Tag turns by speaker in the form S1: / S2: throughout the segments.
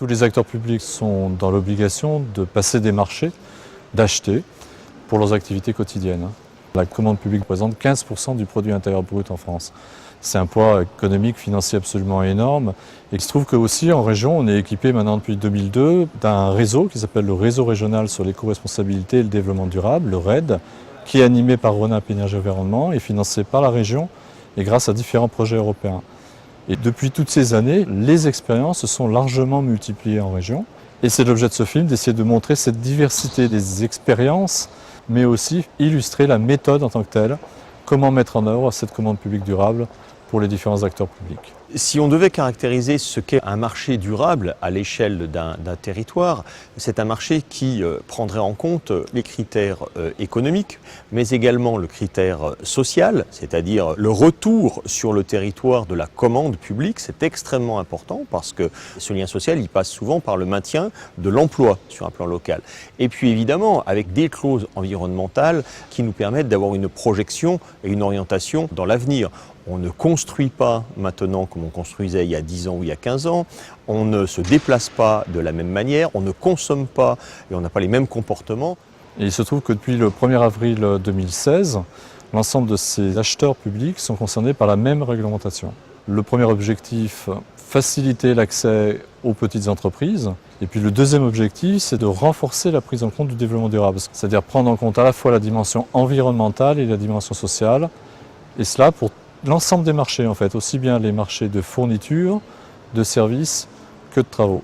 S1: Tous les acteurs publics sont dans l'obligation de passer des marchés, d'acheter pour leurs activités quotidiennes. La commande publique représente 15% du produit intérieur brut en France. C'est un poids économique, financier absolument énorme. Et il se trouve qu'aussi en région, on est équipé maintenant depuis 2002 d'un réseau qui s'appelle le Réseau régional sur l'éco-responsabilité et le développement durable, le RED, qui est animé par RENAP Énergie Environnement et financé par la région et grâce à différents projets européens. Et depuis toutes ces années, les expériences se sont largement multipliées en région. Et c'est l'objet de ce film d'essayer de montrer cette diversité des expériences, mais aussi illustrer la méthode en tant que telle, comment mettre en œuvre cette commande publique durable pour les différents acteurs publics.
S2: Si on devait caractériser ce qu'est un marché durable à l'échelle d'un territoire, c'est un marché qui prendrait en compte les critères économiques, mais également le critère social, c'est-à-dire le retour sur le territoire de la commande publique. C'est extrêmement important parce que ce lien social, il passe souvent par le maintien de l'emploi sur un plan local. Et puis évidemment, avec des clauses environnementales qui nous permettent d'avoir une projection et une orientation dans l'avenir. On ne construit pas maintenant comme on construisait il y a 10 ans ou il y a 15 ans, on ne se déplace pas de la même manière, on ne consomme pas et on n'a pas les mêmes comportements.
S1: Et il se trouve que depuis le 1er avril 2016, l'ensemble de ces acheteurs publics sont concernés par la même réglementation. Le premier objectif, faciliter l'accès aux petites entreprises. Et puis le deuxième objectif, c'est de renforcer la prise en compte du développement durable, c'est-à-dire prendre en compte à la fois la dimension environnementale et la dimension sociale, et cela pour l'ensemble des marchés en fait, aussi bien les marchés de fourniture, de services que de travaux.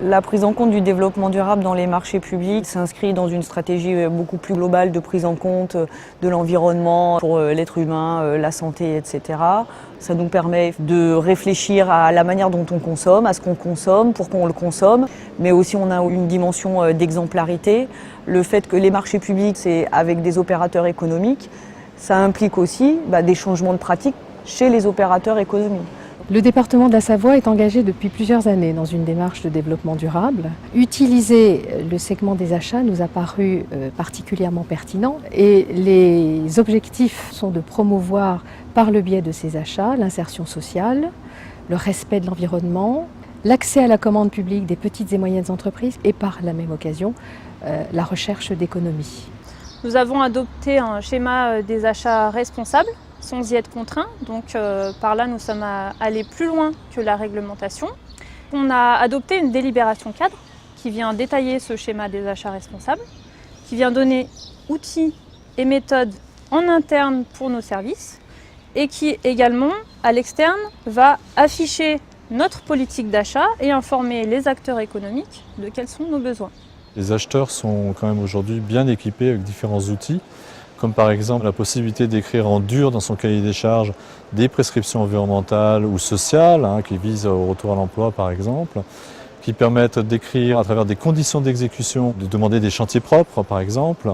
S3: La prise en compte du développement durable dans les marchés publics s'inscrit dans une stratégie beaucoup plus globale de prise en compte de l'environnement pour l'être humain, la santé, etc. Ça nous permet de réfléchir à la manière dont on consomme, à ce qu'on consomme, pourquoi on le consomme, mais aussi on a une dimension d'exemplarité. Le fait que les marchés publics, c'est avec des opérateurs économiques, ça implique aussi des changements de pratiques chez les opérateurs économiques.
S4: Le département de la Savoie est engagé depuis plusieurs années dans une démarche de développement durable. Utiliser le segment des achats nous a paru particulièrement pertinent et les objectifs sont de promouvoir par le biais de ces achats l'insertion sociale, le respect de l'environnement, l'accès à la commande publique des petites et moyennes entreprises et par la même occasion la recherche d'économies.
S5: Nous avons adopté un schéma des achats responsables sans y être contraints. Donc par là, nous sommes allés plus loin que la réglementation. On a adopté une délibération cadre qui vient détailler ce schéma des achats responsables, qui vient donner outils et méthodes en interne pour nos services et qui également, à l'externe, va afficher notre politique d'achat et informer les acteurs économiques de quels sont nos besoins.
S1: Les acheteurs sont quand même aujourd'hui bien équipés avec différents outils, comme par exemple la possibilité d'écrire en dur dans son cahier des charges des prescriptions environnementales ou sociales, qui visent au retour à l'emploi par exemple, qui permettent d'écrire à travers des conditions d'exécution, de demander des chantiers propres par exemple,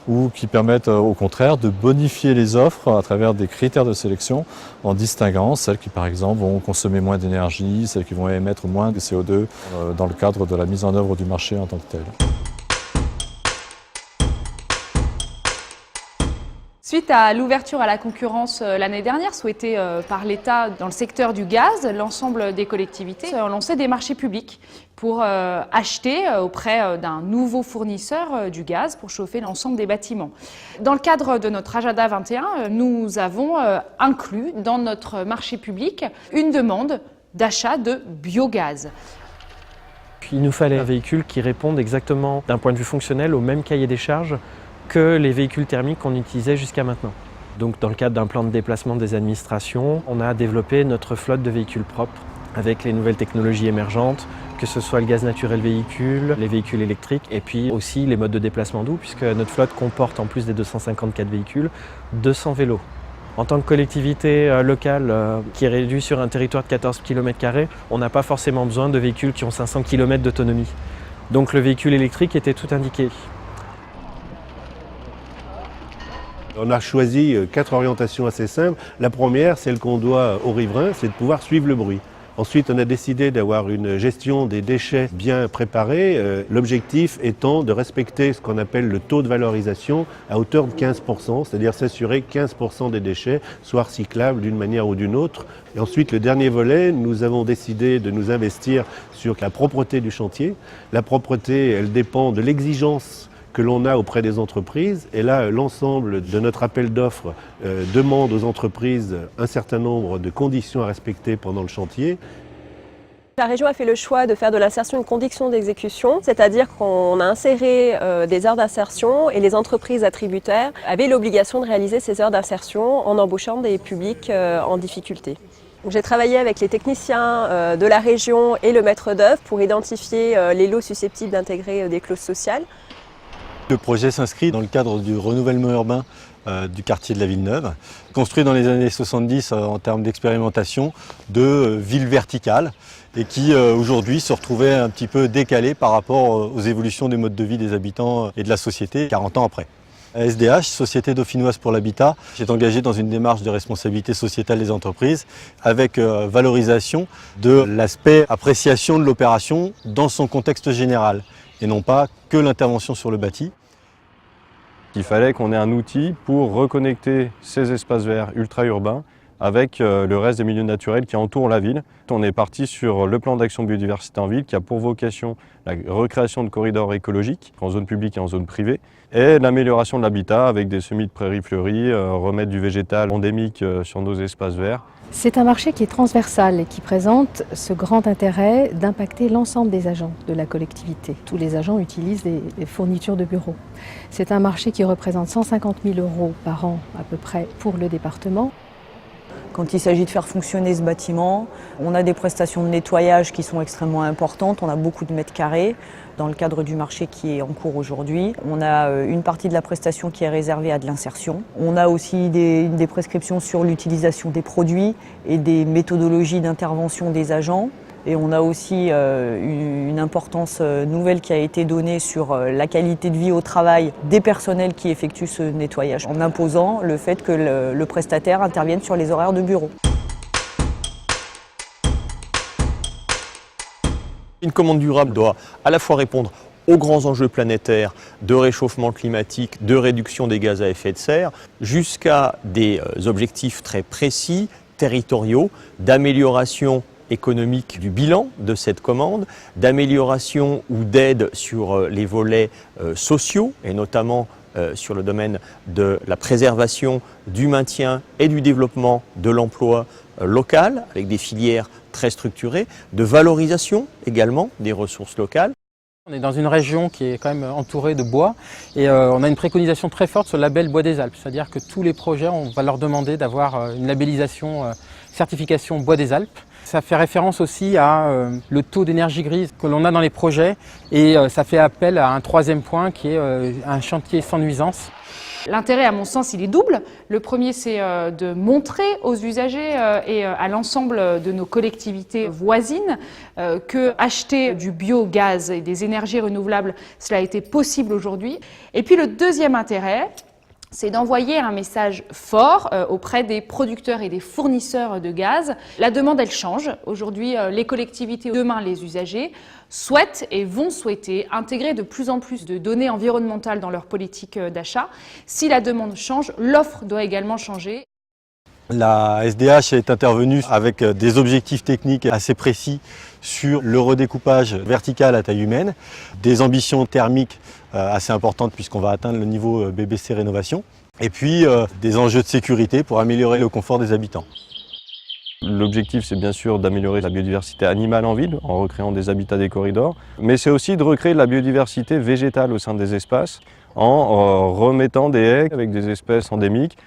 S1: ou qui permettent au contraire de bonifier les offres à travers des critères de sélection en distinguant celles qui par exemple vont consommer moins d'énergie, celles qui vont émettre moins de CO2 dans le cadre de la mise en œuvre du marché en tant que tel.
S6: Suite à l'ouverture à la concurrence l'année dernière, souhaitée par l'État dans le secteur du gaz, l'ensemble des collectivités ont lancé des marchés publics pour acheter auprès d'un nouveau fournisseur du gaz pour chauffer l'ensemble des bâtiments. Dans le cadre de notre Agenda 21, nous avons inclus dans notre marché public une demande d'achat de biogaz.
S7: Il nous fallait un véhicule qui réponde exactement d'un point de vue fonctionnel au même cahier des charges que les véhicules thermiques qu'on utilisait jusqu'à maintenant. Donc dans le cadre d'un plan de déplacement des administrations, on a développé notre flotte de véhicules propres avec les nouvelles technologies émergentes, que ce soit le gaz naturel véhicule, les véhicules électriques et puis aussi les modes de déplacement doux puisque notre flotte comporte en plus des 254 véhicules, 200 vélos. En tant que collectivité locale qui est réduite sur un territoire de 14 km², on n'a pas forcément besoin de véhicules qui ont 500 km d'autonomie. Donc le véhicule électrique était tout indiqué.
S8: On a choisi 4 orientations assez simples. La première, celle qu'on doit aux riverains, c'est de pouvoir suivre le bruit. Ensuite, on a décidé d'avoir une gestion des déchets bien préparée, l'objectif étant de respecter ce qu'on appelle le taux de valorisation à hauteur de 15%, c'est-à-dire s'assurer que 15% des déchets soient recyclables d'une manière ou d'une autre. Et ensuite, le dernier volet, nous avons décidé de nous investir sur la propreté du chantier. La propreté, elle dépend de l'exigence que l'on a auprès des entreprises. Et là, l'ensemble de notre appel d'offres demande aux entreprises un certain nombre de conditions à respecter pendant le chantier.
S9: La région a fait le choix de faire de l'insertion une condition d'exécution, c'est-à-dire qu'on a inséré des heures d'insertion et les entreprises attributaires avaient l'obligation de réaliser ces heures d'insertion en embauchant des publics en difficulté. J'ai travaillé avec les techniciens de la région et le maître d'œuvre pour identifier les lots susceptibles d'intégrer des clauses sociales.
S10: Le projet s'inscrit dans le cadre du renouvellement urbain du quartier de la Villeneuve, construit dans les années 70 en termes d'expérimentation de ville verticale et qui aujourd'hui se retrouvait un petit peu décalé par rapport aux évolutions des modes de vie des habitants et de la société 40 ans après. SDH, Société dauphinoise pour l'habitat, est engagée dans une démarche de responsabilité sociétale des entreprises avec valorisation de l'aspect appréciation de l'opération dans son contexte général et non pas que l'intervention sur le bâti.
S11: Il fallait qu'on ait un outil pour reconnecter ces espaces verts ultra-urbains avec le reste des milieux naturels qui entourent la ville. On est parti sur le plan d'action biodiversité en ville qui a pour vocation la recréation de corridors écologiques en zone publique et en zone privée et l'amélioration de l'habitat avec des semis de prairies fleuries, remettre du végétal endémique sur nos espaces verts.
S4: C'est un marché qui est transversal et qui présente ce grand intérêt d'impacter l'ensemble des agents de la collectivité. Tous les agents utilisent des fournitures de bureaux. C'est un marché qui représente 150 000 € par an à peu près pour le département.
S3: Quand il s'agit de faire fonctionner ce bâtiment, on a des prestations de nettoyage qui sont extrêmement importantes, on a beaucoup de mètres carrés dans le cadre du marché qui est en cours aujourd'hui. On a une partie de la prestation qui est réservée à de l'insertion. On a aussi des prescriptions sur l'utilisation des produits et des méthodologies d'intervention des agents. Et on a aussi une importance nouvelle qui a été donnée sur la qualité de vie au travail des personnels qui effectuent ce nettoyage, en imposant le fait que le prestataire intervienne sur les horaires de bureau.
S2: Une commande durable doit à la fois répondre aux grands enjeux planétaires de réchauffement climatique, de réduction des gaz à effet de serre, jusqu'à des objectifs très précis, territoriaux, d'amélioration économique du bilan de cette commande, d'amélioration ou d'aide sur les volets sociaux et notamment sur le domaine de la préservation, du maintien et du développement de l'emploi local avec des filières très structurées, de valorisation également des ressources locales.
S12: On est dans une région qui est quand même entourée de bois et on a une préconisation très forte sur le label Bois des Alpes, c'est-à-dire que tous les projets, on va leur demander d'avoir une labellisation, certification Bois des Alpes. Ça fait référence aussi à le taux d'énergie grise que l'on a dans les projets et ça fait appel à un troisième point qui est un chantier sans nuisance.
S6: L'intérêt, à mon sens, il est double. Le premier, c'est de montrer aux usagers et à l'ensemble de nos collectivités voisines que acheter du biogaz et des énergies renouvelables, cela a été possible aujourd'hui. Et puis le deuxième intérêt, c'est d'envoyer un message fort auprès des producteurs et des fournisseurs de gaz. La demande, elle change. Aujourd'hui, les collectivités, demain les usagers, souhaitent et vont souhaiter intégrer de plus en plus de données environnementales dans leur politique d'achat. Si la demande change, l'offre doit également changer.
S10: La SDH est intervenue avec des objectifs techniques assez précis sur le redécoupage vertical à taille humaine, des ambitions thermiques assez importantes puisqu'on va atteindre le niveau BBC Rénovation, et puis des enjeux de sécurité pour améliorer le confort des habitants.
S11: L'objectif, c'est bien sûr d'améliorer la biodiversité animale en ville en recréant des habitats des corridors, mais c'est aussi de recréer de la biodiversité végétale au sein des espaces en remettant des haies avec des espèces endémiques.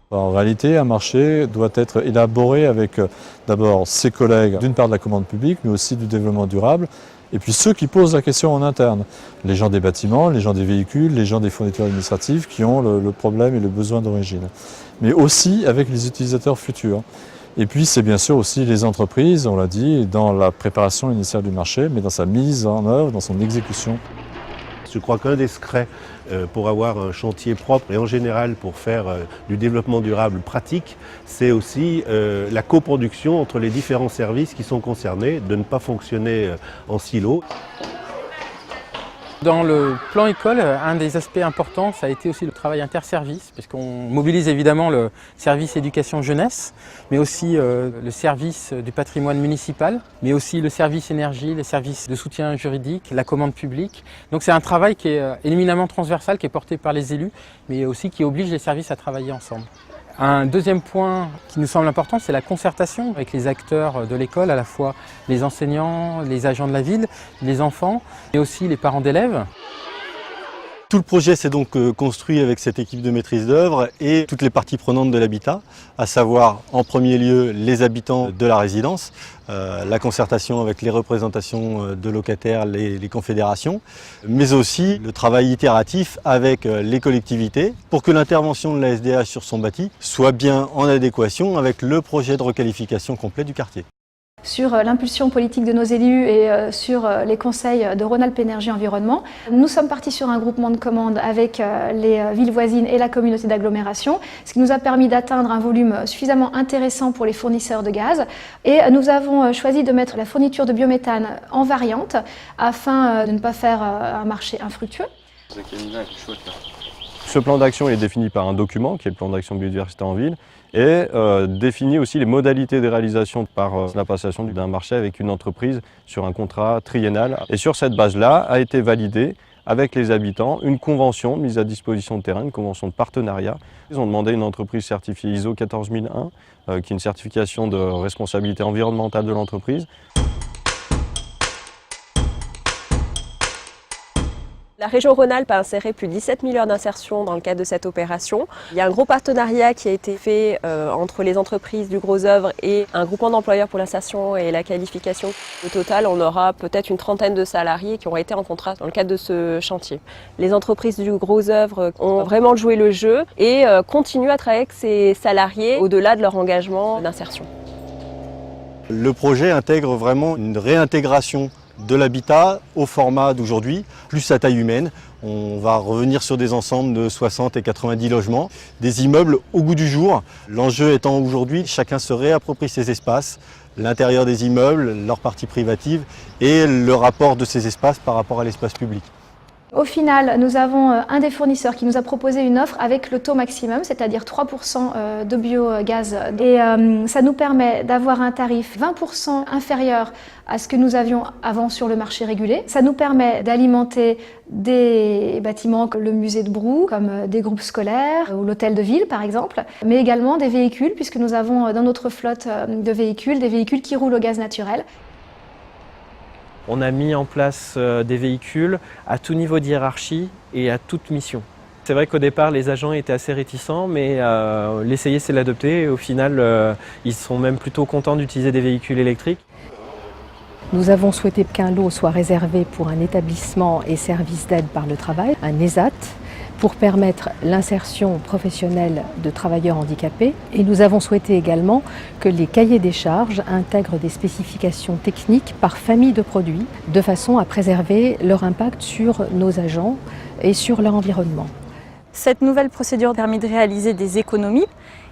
S1: En réalité, un marché doit être élaboré avec d'abord ses collègues, d'une part de la commande publique, mais aussi du développement durable, et puis ceux qui posent la question en interne, les gens des bâtiments, les gens des véhicules, les gens des fournitures administratives qui ont le problème et le besoin d'origine, mais aussi avec les utilisateurs futurs. Et puis c'est bien sûr aussi les entreprises, on l'a dit, dans la préparation initiale du marché, mais dans sa mise en œuvre, dans son exécution.
S8: Je crois qu'un des secrets pour avoir un chantier propre et en général pour faire du développement durable pratique, c'est aussi la coproduction entre les différents services qui sont concernés, de ne pas fonctionner en silo.
S12: Dans le plan école, un des aspects importants, ça a été aussi le travail interservice, parce qu'on mobilise évidemment le service éducation jeunesse, mais aussi le service du patrimoine municipal, mais aussi le service énergie, les services de soutien juridique, la commande publique. Donc c'est un travail qui est éminemment transversal, qui est porté par les élus, mais aussi qui oblige les services à travailler ensemble. Un deuxième point qui nous semble important, c'est la concertation avec les acteurs de l'école, à la fois les enseignants, les agents de la ville, les enfants, mais aussi les parents d'élèves.
S10: Tout le projet s'est donc construit avec cette équipe de maîtrise d'œuvre et toutes les parties prenantes de l'habitat, à savoir en premier lieu les habitants de la résidence, la concertation avec les représentations de locataires, les confédérations, mais aussi le travail itératif avec les collectivités pour que l'intervention de la SDH sur son bâti soit bien en adéquation avec le projet de requalification complet du quartier.
S13: Sur l'impulsion politique de nos élus et sur les conseils de Rhône-Alpes Énergie Environnement. Nous sommes partis sur un groupement de commandes avec les villes voisines et la communauté d'agglomération, ce qui nous a permis d'atteindre un volume suffisamment intéressant pour les fournisseurs de gaz. Et nous avons choisi de mettre la fourniture de biométhane en variante afin de ne pas faire un marché infructueux.
S11: Ce plan d'action est défini par un document qui est le plan d'action biodiversité en ville et définit aussi les modalités de réalisation par la passation d'un marché avec une entreprise sur un contrat triennal. Et sur cette base-là a été validée avec les habitants une convention de mise à disposition de terrain, une convention de partenariat. Ils ont demandé une entreprise certifiée ISO 14001, qui est une certification de responsabilité environnementale de l'entreprise.
S9: La région Rhône-Alpes a inséré plus de 17 000 heures d'insertion dans le cadre de cette opération. Il y a un gros partenariat qui a été fait entre les entreprises du Gros Œuvre et un groupement d'employeurs pour l'insertion et la qualification. Au total, on aura peut-être une trentaine de salariés qui ont été en contrat dans le cadre de ce chantier. Les entreprises du Gros Œuvre ont vraiment joué le jeu et continuent à travailler avec ces salariés au-delà de leur engagement d'insertion.
S10: Le projet intègre vraiment une réintégration de l'habitat au format d'aujourd'hui, plus à taille humaine. On va revenir sur des ensembles de 60 et 90 logements, des immeubles au goût du jour. L'enjeu étant aujourd'hui, chacun se réapproprie ses espaces, l'intérieur des immeubles, leur partie privative et le rapport de ces espaces par rapport à l'espace public.
S13: Au final, nous avons un des fournisseurs qui nous a proposé une offre avec le taux maximum, c'est-à-dire 3% de biogaz. Et ça nous permet d'avoir un tarif 20% inférieur à ce que nous avions avant sur le marché régulé. Ça nous permet d'alimenter des bâtiments comme le musée de Brou, comme des groupes scolaires ou l'hôtel de ville par exemple, mais également des véhicules puisque nous avons dans notre flotte de véhicules, des véhicules qui roulent au gaz naturel.
S7: On a mis en place des véhicules à tout niveau de hiérarchie et à toute mission. C'est vrai qu'au départ, les agents étaient assez réticents, mais l'essayer, c'est l'adopter. Et au final, ils sont même plutôt contents d'utiliser des véhicules électriques.
S4: Nous avons souhaité qu'un lot soit réservé pour un établissement et service d'aide par le travail, un ESAT, pour permettre l'insertion professionnelle de travailleurs handicapés. Et nous avons souhaité également que les cahiers des charges intègrent des spécifications techniques par famille de produits, de façon à préserver leur impact sur nos agents et sur leur environnement.
S3: Cette nouvelle procédure a permis de réaliser des économies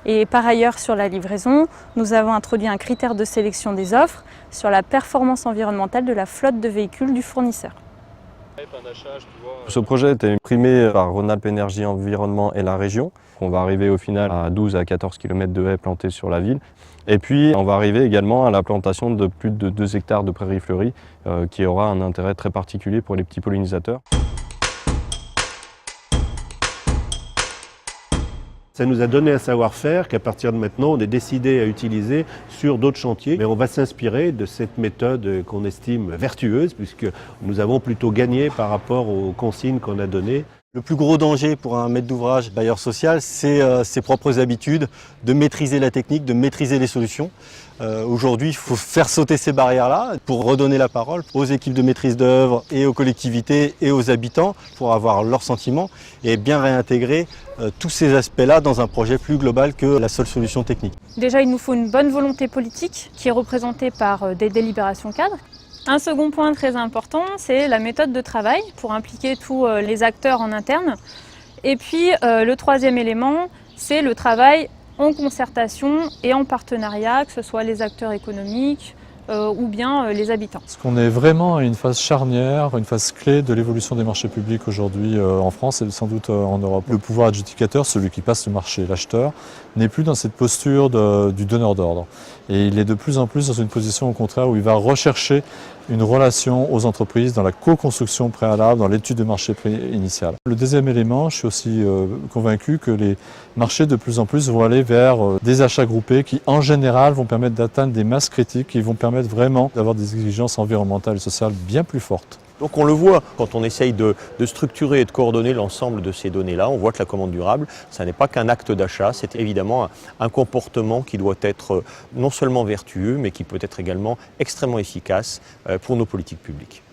S3: et par ailleurs sur la livraison, nous avons introduit un critère de sélection des offres sur la performance environnementale de la flotte de véhicules du fournisseur.
S11: Ce projet a été primé par Rhône-Alpes Énergie Environnement et la région. On va arriver au final à 12 à 14 km de haies plantées sur la ville. Et puis on va arriver également à la plantation de plus de 2 hectares de prairies fleuries qui aura un intérêt très particulier pour les petits pollinisateurs.
S8: Ça nous a donné un savoir-faire qu'à partir de maintenant, on est décidé à utiliser sur d'autres chantiers. Mais on va s'inspirer de cette méthode qu'on estime vertueuse, puisque nous avons plutôt gagné par rapport aux consignes qu'on a données.
S10: Le plus gros danger pour un maître d'ouvrage bailleur social, c'est ses propres habitudes, de maîtriser la technique, de maîtriser les solutions. Aujourd'hui, il faut faire sauter ces barrières-là pour redonner la parole aux équipes de maîtrise d'œuvre et aux collectivités et aux habitants pour avoir leurs sentiments et bien réintégrer tous ces aspects-là dans un projet plus global que la seule solution technique.
S5: Déjà, il nous faut une bonne volonté politique qui est représentée par des délibérations cadres. Un second point très important, c'est la méthode de travail pour impliquer tous les acteurs en interne. Et puis le troisième élément, c'est le travail en concertation et en partenariat, que ce soit les acteurs économiques ou bien les habitants.
S1: Parce qu'on est vraiment à une phase charnière, une phase clé de l'évolution des marchés publics aujourd'hui en France et sans doute en Europe. Le pouvoir adjudicateur, celui qui passe le marché, l'acheteur, n'est plus dans cette posture du donneur d'ordre. Et il est de plus en plus dans une position au contraire où il va rechercher une relation aux entreprises dans la co-construction préalable, dans l'étude de marché initiale. Le deuxième élément, je suis aussi convaincu que les marchés de plus en plus vont aller vers des achats groupés qui en général vont permettre d'atteindre des masses critiques qui vont permettre vraiment d'avoir des exigences environnementales et sociales bien plus fortes.
S2: Donc on le voit, quand on essaye de structurer et de coordonner l'ensemble de ces données-là, on voit que la commande durable, ça n'est pas qu'un acte d'achat, c'est évidemment un comportement qui doit être non seulement vertueux, mais qui peut être également extrêmement efficace pour nos politiques publiques.